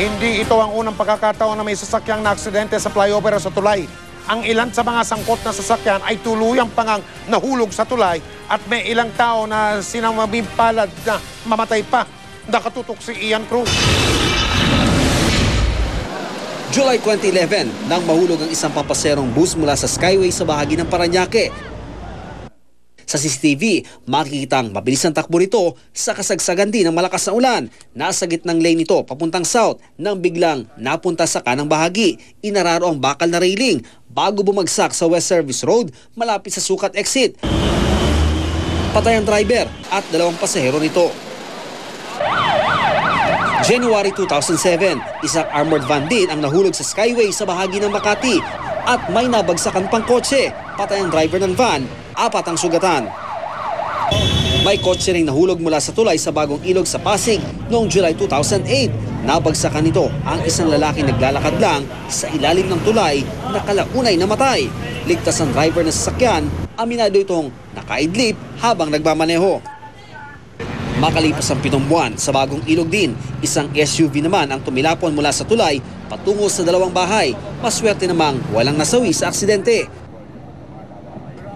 Hindi ito ang unang pagkakataon na may sasakyang na aksidente sa flyover sa tulay. Ang ilan sa mga sangkot na sasakyan ay tuluyang pangang nahulog sa tulay at may ilang tao na sinamabimpalad na mamatay pa. Nakatutok si Ian Cruz. July 2011, nang mahulog ang isang pampaserong bus mula sa Skyway sa bahagi ng Parañaque. Sa CCTV, makikitang mabilis ang takbo nito sa kasagsagan din ng malakas na ulan. Nasa gitnang lane nito papuntang south nang biglang napunta sa kanang bahagi. Inararo ang bakal na railing bago bumagsak sa West Service Road malapit sa sukat exit. Patay ang driver at 2 pasahero nito. January 2007, isang armored van din ang nahulog sa Skyway sa bahagi ng Makati at may nabagsakan pang kotse. Patay ang driver ng van, 4 ang sugatan. May kotse ring nahulog mula sa tulay sa Bagong Ilog sa Pasig noong July 2008. Nabagsakan nito ang isang lalaking naglalakad lang sa ilalim ng tulay na kalaunay namatay. Ligtas ang driver ng sasakyan, aminado itong nakaidlip habang nagmamaneho. Makalipas ang 7 buwan, sa Bagong Ilog din, isang SUV naman ang tumilapon mula sa tulay patungo sa 2 bahay. Maswerte namang walang nasawi sa aksidente.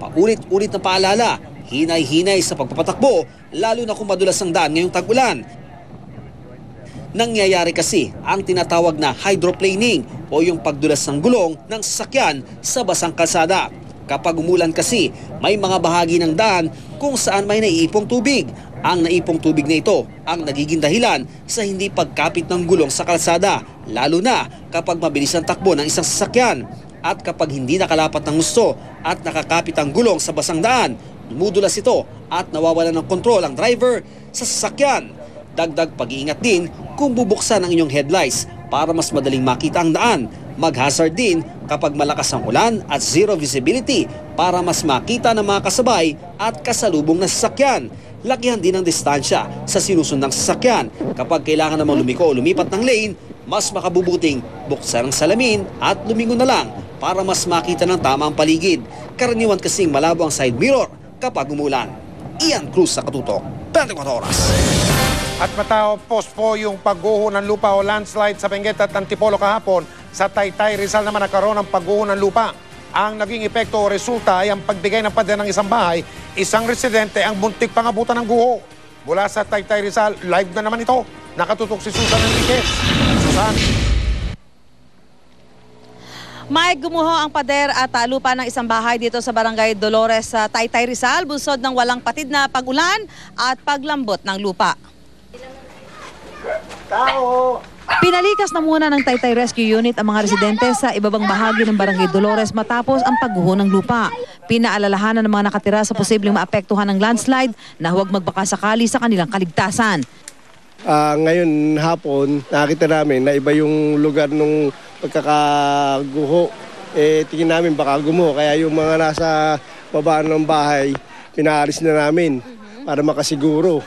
Paulit-ulit na paalala, hinay-hinay sa pagpapatakbo, lalo na kung madulas ang daan ngayong tag-ulan. Nangyayari kasi ang tinatawag na hydroplaning o yung pagdulas ng gulong ng sasakyan sa basang kalsada. Kapag umulan kasi, may mga bahagi ng daan kung saan may naiipong tubig. Ang naipong tubig na ito ang nagiging dahilan sa hindi pagkapit ng gulong sa kalsada, lalo na kapag mabilis ang takbo ng isang sasakyan. At kapag hindi nakalapat ng gusto at nakakapit ang gulong sa basang daan, dumudulas ito at nawawalan ng kontrol ang driver sa sasakyan. Dagdag pag-iingat din kung bubuksan ang inyong headlights para mas madaling makita ang daan. Mag-hazard din kapag malakas ang ulan at zero visibility para mas makita ng mga kasabay at kasalubong na sasakyan. Lakihan din ang distansya sa sinusundang sasakyan. Kapag kailangan namang lumiko o lumipat ng lane, mas makabubuting buksan ang salamin at lumingon na lang para mas makita ng tama ang paligid. Karaniwan kasing malabo ang side mirror kapag umulan. Ian Cruz sa Katutok, 24 Oras. At matapos po yung pagguho ng lupa o landslide sa Benguet at Antipolo kahapon, sa Taytay Rizal naman nagkaroon ng pagguho ng lupa. Ang naging epekto o resulta ay ang pagbigay ng pader ng isang bahay, isang residente ang buntik pangabutan ng guho. Mula sa Taytay Rizal, live na naman ito. Nakatutok si Susan Enriquez. Susan. May gumuho ang pader at lupa ng isang bahay dito sa Barangay Dolores sa Taytay Rizal, bunsod ng walang patid na pag-ulan at paglambot ng lupa. Pinalikas na muna ng Taytay Rescue Unit ang mga residente sa ibabang bahagi ng Barangay Dolores matapos ang pagguho ng lupa. Pinaalalahanan ng mga nakatira sa posibleng maapektuhan ng landslide na huwag magbaka sakali sa kanilang kaligtasan. Ngayon hapon, nakita namin na iba yung lugar nung pagkakaguho. Tingin namin baka gumuho, kaya yung mga nasa babaan ng bahay, pinaalis na namin para makasiguro.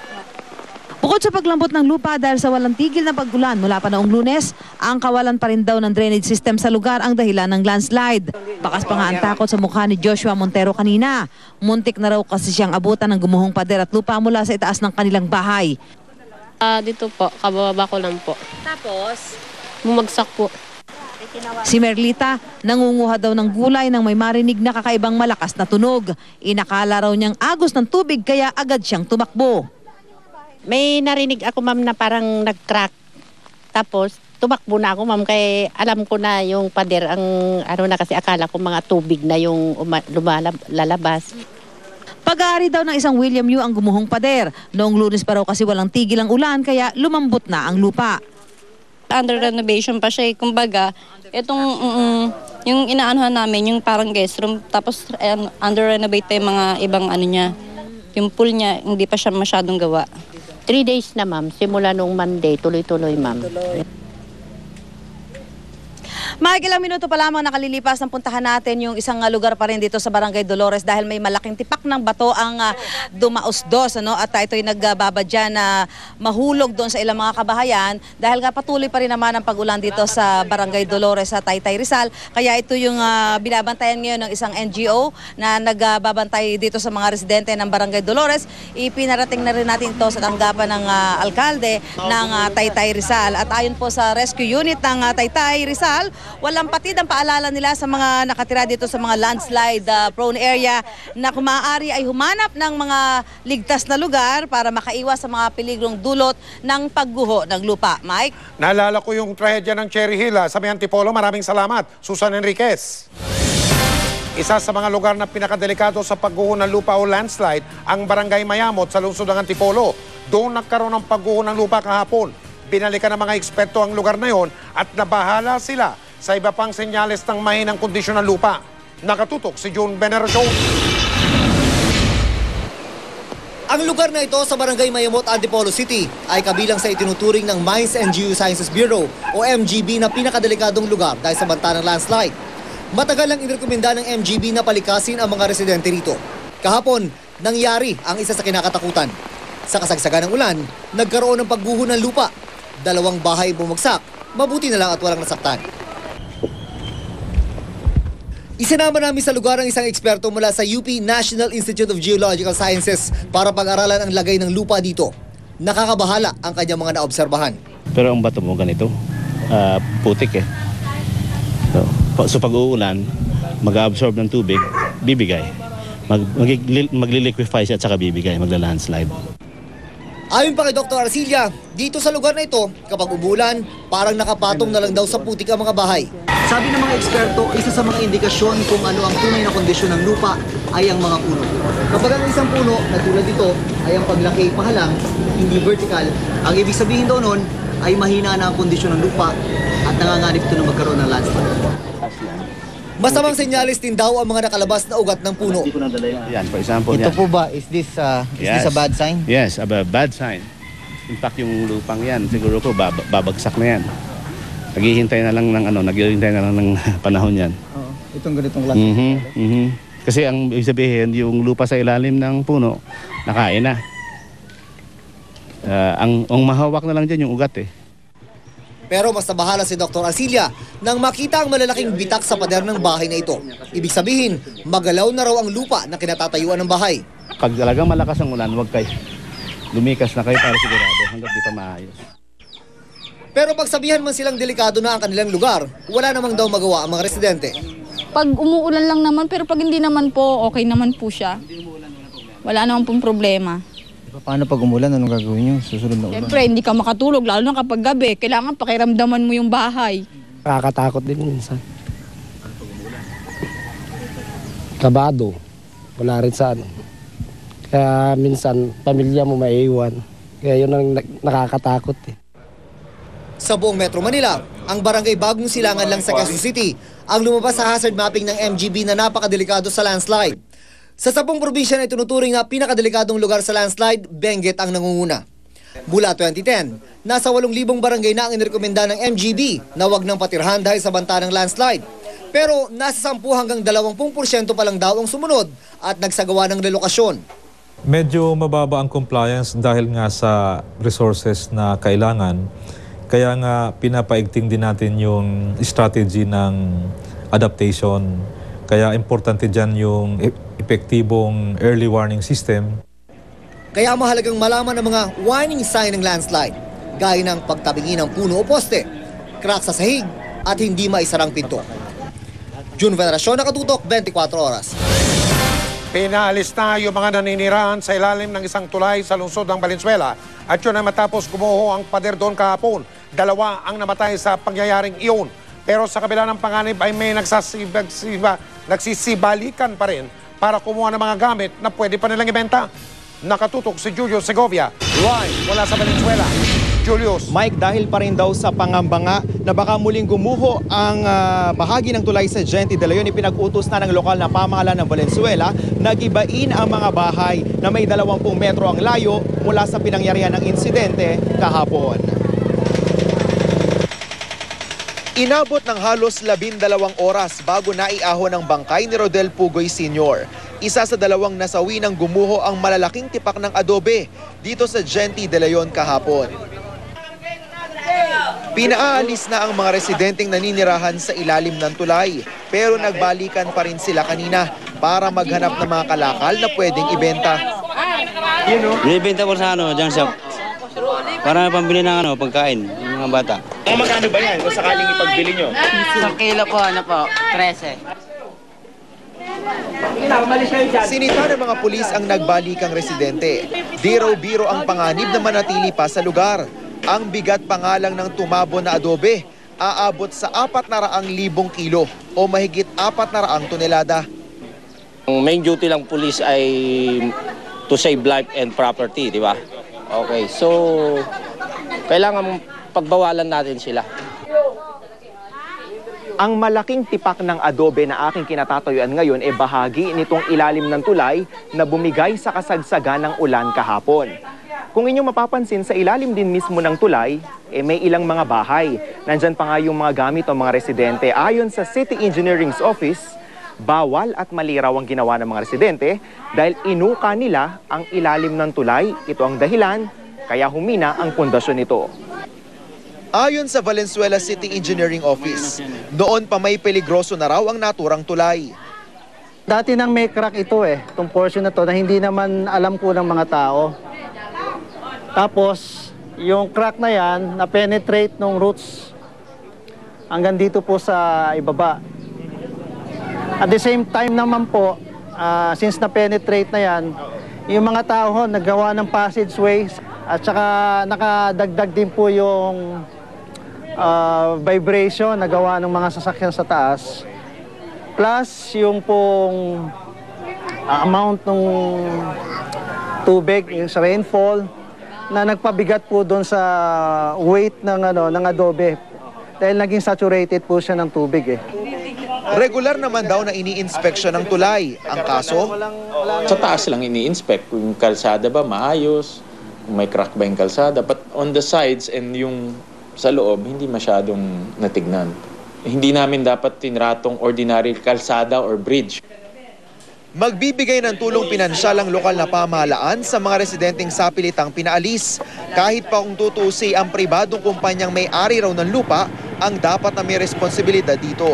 Bukod sa paglambot ng lupa dahil sa walang tigil na pag-ulan mula pa noong Lunes, ang kawalan pa rin daw ng drainage system sa lugar ang dahilan ng landslide. Bakas pa nga ang takot sa mukha ni Joshua Montero kanina. Muntik na raw kasi siyang abutan ng gumuhong pader at lupa mula sa itaas ng kanilang bahay. Dito po, kabababa ko lang po. Tapos? Bumagsak po. Si Merlita, nangunguha daw ng gulay nang may marinig na kakaibang malakas na tunog. Inakala raw niyang agos ng tubig kaya agad siyang tumakbo. May narinig ako, ma'am, na parang nag-crack. Tapos, tumakbo na ako, ma'am, kaya alam ko na yung pader, ang ano na kasi akala ko mga tubig na yung lalabas. Pag-aari daw ng isang William Yu ang gumuhong pader. Noong Lunes pa raw kasi walang tigil ang ulan kaya lumambot na ang lupa. Under renovation pa siya. Kumbaga, itong yung inaanuhan namin, yung parang guest room, tapos under renovate yung mga ibang ano niya. Yung pool niya, hindi pa siya masyadong gawa. 3 days na, ma'am. Simula nung Monday, tuloy-tuloy, ma'am. Mike, ilang minuto pa lamang nakalilipas ng puntahan natin yung isang lugar pa rin dito sa Barangay Dolores dahil may malaking tipak ng bato ang dumausdos, ano? At ito'y nagbabadya na mahulog doon sa ilang mga kabahayan dahil nga patuloy pa rin naman ang pag-ulan dito sa Barangay Dolores sa Taytay Rizal. Kaya ito yung binabantayan ngayon ng isang NGO na nagbabantay dito sa mga residente ng Barangay Dolores. Ipinarating na rin natin ito sa tanggapan ng alkalde ng Taytay Rizal. At ayon po sa rescue unit ng Taytay Rizal, walang patid ang paalala nila sa mga nakatira dito sa mga landslide prone area na kung maaari ay humanap ng mga ligtas na lugar para makaiwas sa mga peligrong dulot ng pagguho ng lupa. Mike? Naalala ko yung trahedya ng Cherry Hill sa may Antipolo. Maraming salamat, Susan Enriquez. Isa sa mga lugar na pinakadelikado sa pagguho ng lupa o landslide, ang Barangay Mayamot sa lungsod ng Antipolo. Doon nagkaroon ng pagguho ng lupa kahapon. Binalikan ng mga eksperto ang lugar na yon at nabahala sila sa iba pang senyales ng mahinang kondisyon ng lupa. Nakatutok si June Veneracion. Ang lugar na ito sa Barangay Mayamot, Antipolo City ay kabilang sa itinuturing ng Mines and Geosciences Bureau o MGB na pinakadelikadong lugar dahil sa banta ng landslide. Matagal lang inirekomenda ng MGB na palikasin ang mga residente rito. Kahapon, nangyari ang isa sa kinakatakutan. Sa kasagsagan ng ulan, nagkaroon ng pagguho ng lupa. 2 bahay bumagsak, mabuti na lang at walang nasaktan. Isinama namin sa lugar ang isang eksperto mula sa UP National Institute of Geological Sciences para pag-aralan ang lagay ng lupa dito. Nakakabahala ang kanyang mga naobserbahan. Pero ang bato mo ganito, putik eh. So pag uulan, mag-absorb ng tubig, bibigay. Magli-liquefy siya at saka bibigay, magla-landslide. Ayon pa kay Dr. Arcilia, dito sa lugar na ito, kapag umulan, parang nakapatong na lang daw sa putik ang mga bahay. Sabi ng mga eksperto, isa sa mga indikasyon kung ano ang tunay na kondisyon ng lupa ay ang mga puno. Kapag ang isang puno na tulad dito ay ang paglaki pahalang, hindi vertical, ang ibig sabihin daw nun ay mahina na ang kondisyon ng lupa at nanganganib ito na magkaroon ng landslide. Masamang senyales din daw ang mga nakalabas na ugat ng puno. Yan, for example, Ito yan. po ba, is this a bad sign? Yes, a bad sign. In fact, yung lupang yan, siguro ko babagsak na yan. Naghihintay na lang ng panahon yan. Oo, itong ganitong klase. Kasi ang ibig sabihin, yung lupa sa ilalim ng puno, nakain na. Ang mahawak na lang dyan yung ugat eh. Pero mas nabahala si Dr. Arcilia nang makita ang malalaking bitak sa pader ng bahay na ito. Ibig sabihin, magalaw na raw ang lupa na kinatatayuan ng bahay. Pag talagang malakas ang ulan, huwag kayo. Lumikas na kayo para sigurado hanggang di pa maayos. Pero pag sabihan man silang delikado na ang kanilang lugar, wala namang daw magawa ang mga residente. Pag umuulan lang naman, pero pag hindi naman po, okay naman po siya. Wala naman pong problema. Paano pag umulan? Anong gagawin nyo? Susunod na ulan? Siyempre, hindi ka makatulog, lalo na kapag gabi. Kailangan pakiramdaman mo yung bahay. Nakakatakot din minsan. Kabado. Wala rin sa ano. Kaya minsan, pamilya mo maiiwan. Kaya yun ang nakakatakot eh. Sa buong Metro Manila, ang barangay Bagong Silangan lang sa Quezon City ang lumabas sa hazard mapping ng MGB na napakadelikado sa landslide. Sa 10 probinsya na itinuturing na pinakadelikadong lugar sa landslide, Benguet ang nangunguna. Mula 2010, nasa 8,000 barangay na ang inirekomenda ng MGB na wag nang patirhan dahil sa banta ng landslide. Pero nasa 10 hanggang 20% pa lang daw ang sumunod at nagsagawa ng relokasyon. Medyo mababa ang compliance dahil nga sa resources na kailangan. Kaya nga pinapaigting din natin yung strategy ng adaptation. Kaya importante dyan yung epektibong early warning system. Kaya mahalagang malaman ang mga warning sign ng landslide, gaya ng pagtabingi ng puno o poste, crack sa sahig at hindi maisarang pinto. June Veneracion, Nakatutok, 24 Oras. Pinaalis na yung mga naninirahan sa ilalim ng isang tulay sa lungsod ng Valenzuela at yun ay matapos gumuho ang pader doon kahapon. 2 ang namatay sa pangyayaring iyon. Pero sa kabila ng panganib ay may nagsisibalikan pa rin para kumuha ng mga gamit na pwede pa nilang ibenta. Nakatutok si Julius Segovia, live mula sa Valenzuela. Julius. Mike, dahil pa rin daw sa pangamba na baka muling gumuho ang bahagi ng tulay sa Gente de Leon, ipinag-utos na ng lokal na pamahalaan ng Valenzuela na gibain ang mga bahay na may 20 metro ang layo mula sa pinangyarihan ng insidente kahapon. Inabot ng halos 12 oras bago naiahon ang bangkay ni Rodel Pugoy Sr. Isa sa dalawang nasawi ng gumuho ang malalaking tipak ng adobe dito sa Gente de Leon kahapon. Pinaalis na ang mga residenteng naninirahan sa ilalim ng tulay, pero nagbalikan pa rin sila kanina para maghanap ng mga kalakal na pwedeng ibenta. Binibenta po sa junk shop. Para pambili ng pagkain ng mga bata. Magkano ba yan kung sakaling ipagbili nyo? Isang kilo po, 13. Sinita ng mga pulis ang nagbalikang residente. Biro-biro ang panganib na manatili pa sa lugar. Ang bigat pa nga lang ng tumabo na adobe, aabot sa 400,000 kilo o mahigit 400 tonelada. Ang main duty lang pulis ay to save life and property, di ba? Okay, so kailangan pagbawalan natin sila. Ang malaking tipak ng adobe na aking kinatatayuan ngayon ay bahagi nitong ilalim ng tulay na bumigay sa kasagsagan ng ulan kahapon. Kung inyong mapapansin, sa ilalim din mismo ng tulay, may ilang mga bahay. Nandyan pa nga yung mga gamit o mga residente. Ayon sa City Engineering's Office, bawal at mali raw ang ginawa ng mga residente dahil inuka nila ang ilalim ng tulay. Ito ang dahilan, kaya humina ang pundasyon nito. Ayon sa Valenzuela City Engineering Office, noon pa may peligroso na raw ang naturang tulay. Dati nang may crack ito itong portion na to na hindi naman alam po ng mga tao. Tapos, yung crack na yan, na-penetrate ng roots hanggang dito po sa ibaba. At the same time naman po, since na-penetrate na yan, yung mga tao naggawa ng passageways at saka nakadagdag din po yung vibration na gawa ng mga sasakyan sa taas. Plus yung pong amount ng tubig, yung sa rainfall, na nagpabigat po doon sa weight ng adobe dahil naging saturated po siya ng tubig Regular naman daw na ini-inspeksyon ng tulay. Ang kaso, sa taas lang ini-inspect kung yung kalsada ba maayos, kung may crack ba yung kalsada, but on the sides and yung sa loob hindi masyadong natignan. Hindi namin dapat tinratong ordinary kalsada or bridge. Magbibigay ng tulong pinansyal ang lokal na pamahalaan sa mga residenteng sapilitang pinaalis. Kahit pa kung tutusi ang pribadong kumpanyang may-ari raw ng lupa, ang dapat na may responsibilidad dito.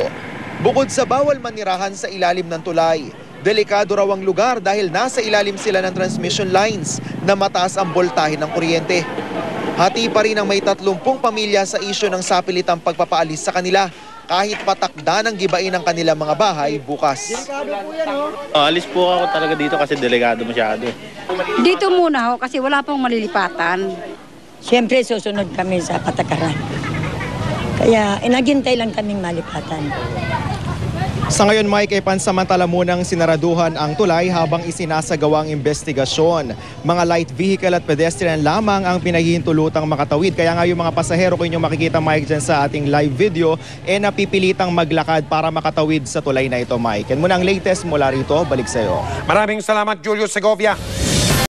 Bukod sa bawal manirahan sa ilalim ng tulay, delikado raw ang lugar dahil nasa ilalim sila ng transmission lines na mataas ang boltahe ng kuryente. Hati pa rin ang may 30 pamilya sa isyu ng sapilitang pagpapaalis sa kanila. Kahit patakda ng gibain ang kanilang mga bahay bukas. Alis po ako talaga dito kasi delikado masyado. Dito muna ako kasi wala pong malilipatan. Siyempre susunod kami sa patakaran. Kaya inaghintay lang kaming malipatan. Sa ngayon, Mike, ay pansamantala munang sinaraduhan ang tulay habang isinasagawang investigasyon. Mga light vehicle at pedestrian lamang ang pinahihintulutang makatawid. Kaya nga yung mga pasahero ko inyong makikita, Mike, dyan sa ating live video, napipilitang maglakad para makatawid sa tulay na ito, Mike. Yan muna ang latest mula rito. Balik sa'yo. Maraming salamat, Julius Segovia.